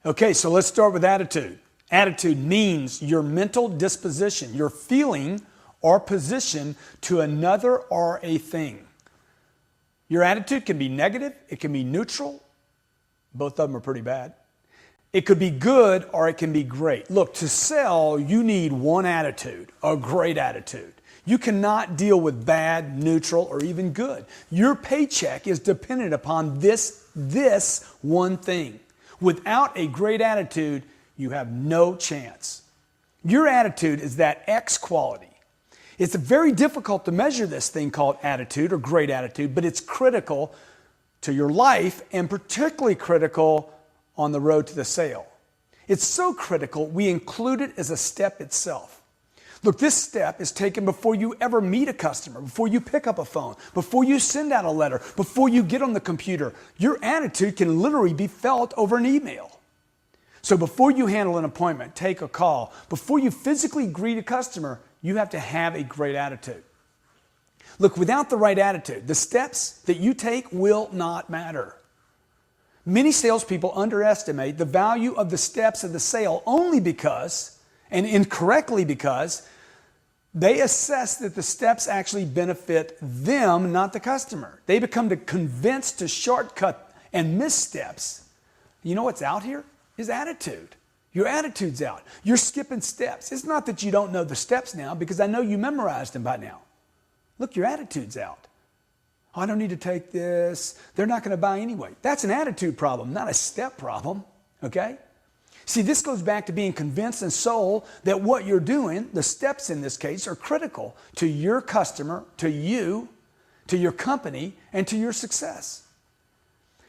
Okay, so let's start with attitude. Attitude means your mental disposition, your feeling or position to another or a thing. Your attitude can be negative, it can be neutral. Both of them are pretty bad. It could be good or it can be great. Look, to sell, you need one attitude, a great attitude. You cannot deal with bad, neutral, or even good. Your paycheck is dependent upon this one thing. Without a great attitude, you have no chance. Your attitude is that X quality. It's very difficult to measure this thing called attitude or great attitude, but it's critical to your life and particularly critical on the road to the sale. It's so critical, we include it as a step itself. Look, this step is taken before you ever meet a customer, before you pick up a phone, before you send out a letter, before you get on the computer. Your attitude can literally be felt over an email. So before you handle an appointment, take a call, before you physically greet a customer, you have to have a great attitude. Look, without the right attitude, the steps that you take will not matter. Many salespeople underestimate the value of the steps of the sale only because, and incorrectly because, they assess that the steps actually benefit them, not the customer. They become convinced to shortcut and miss steps. You know what's out here? Is attitude. Your attitude's out. You're skipping steps. It's not that you don't know the steps now, because I know you memorized them by now. Look, your attitude's out. Oh, I don't need to take this. They're not going to buy anyway. That's an attitude problem, not a step problem, okay? See, this goes back to being convinced and sold that what you're doing, the steps in this case, are critical to your customer, to you, to your company, and to your success.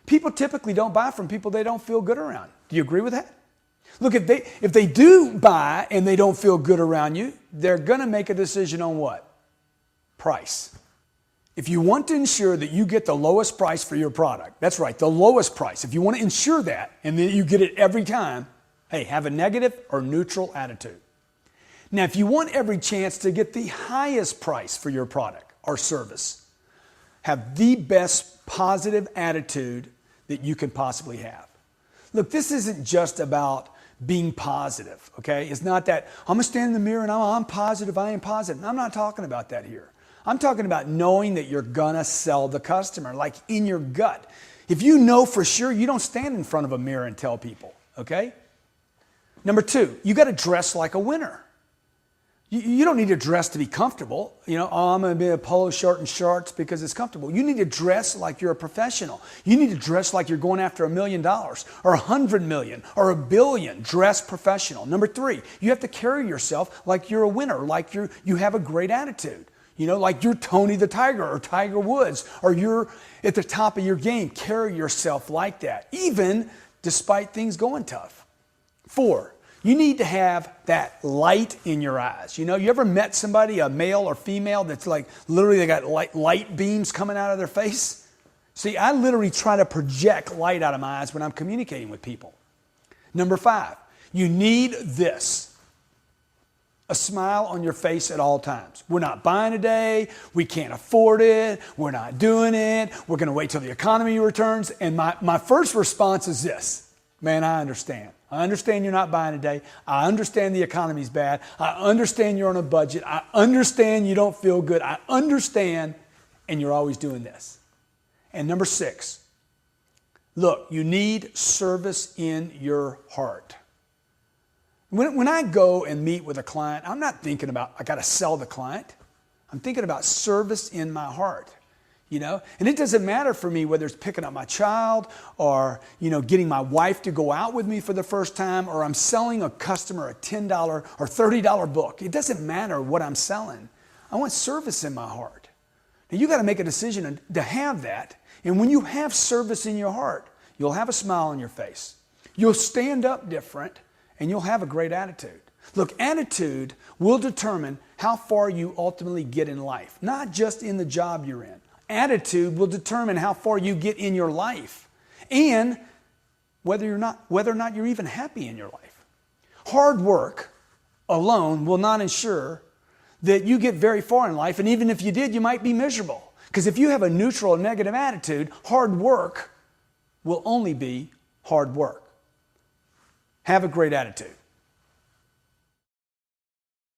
People typically don't buy from people they don't feel good around. Do you agree with that? Look, if they do buy and they don't feel good around you, they're going to make a decision on what? Price. If you want to ensure that you get the lowest price for your product, that's right, the lowest price. If you want to ensure that and then you get it every time, hey, have a negative or neutral attitude. Now, if you want every chance to get the highest price for your product or service, have the best positive attitude that you can possibly have. Look, this isn't just about being positive, okay? It's not that I'm going to stand in the mirror and I'm positive, I am positive. I'm not talking about that here. I'm talking about knowing that you're going to sell the customer, like in your gut. If you know for sure, you don't stand in front of a mirror and tell people, okay? Number two, you got to dress like a winner. You don't need to dress to be comfortable. You know, oh, I'm going to be a polo shirt and shorts because it's comfortable. You need to dress like you're a professional. You need to dress like you're going after $1 million or 100 million or 1 billion. Dress professional. Number three, you have to carry yourself like you're a winner, like you have a great attitude. You know, like you're Tony the Tiger or Tiger Woods, or you're at the top of your game. Carry yourself like that, even despite things going tough. Four, you need to have that light in your eyes. You know, you ever met somebody, a male or female, that's like literally they got light beams coming out of their face? See, I literally try to project light out of my eyes when I'm communicating with people. Number five, you need this. A smile on your face at all times. We're not buying today. We can't afford it. We're not doing it. We're going to wait till the economy returns. And my first response is this. Man, I understand. I understand you're not buying today. I understand the economy's bad. I understand you're on a budget. I understand you don't feel good. I understand, and you're always doing this. And number six, look, you need service in your heart. When I go and meet with a client, I'm not thinking about, I got to sell the client. I'm thinking about service in my heart, you know? And it doesn't matter for me whether it's picking up my child or, you know, getting my wife to go out with me for the first time, or I'm selling a customer a $10 or $30 book. It doesn't matter what I'm selling. I want service in my heart. Now, you got to make a decision to have that. And when you have service in your heart, you'll have a smile on your face. You'll stand up different. And you'll have a great attitude. Look, attitude will determine how far you ultimately get in life, not just in the job you're in. Attitude will determine how far you get in your life and whether or not you're even happy in your life. Hard work alone will not ensure that you get very far in life, and even if you did, you might be miserable. Because if you have a neutral or negative attitude, hard work will only be hard work. Have a great attitude.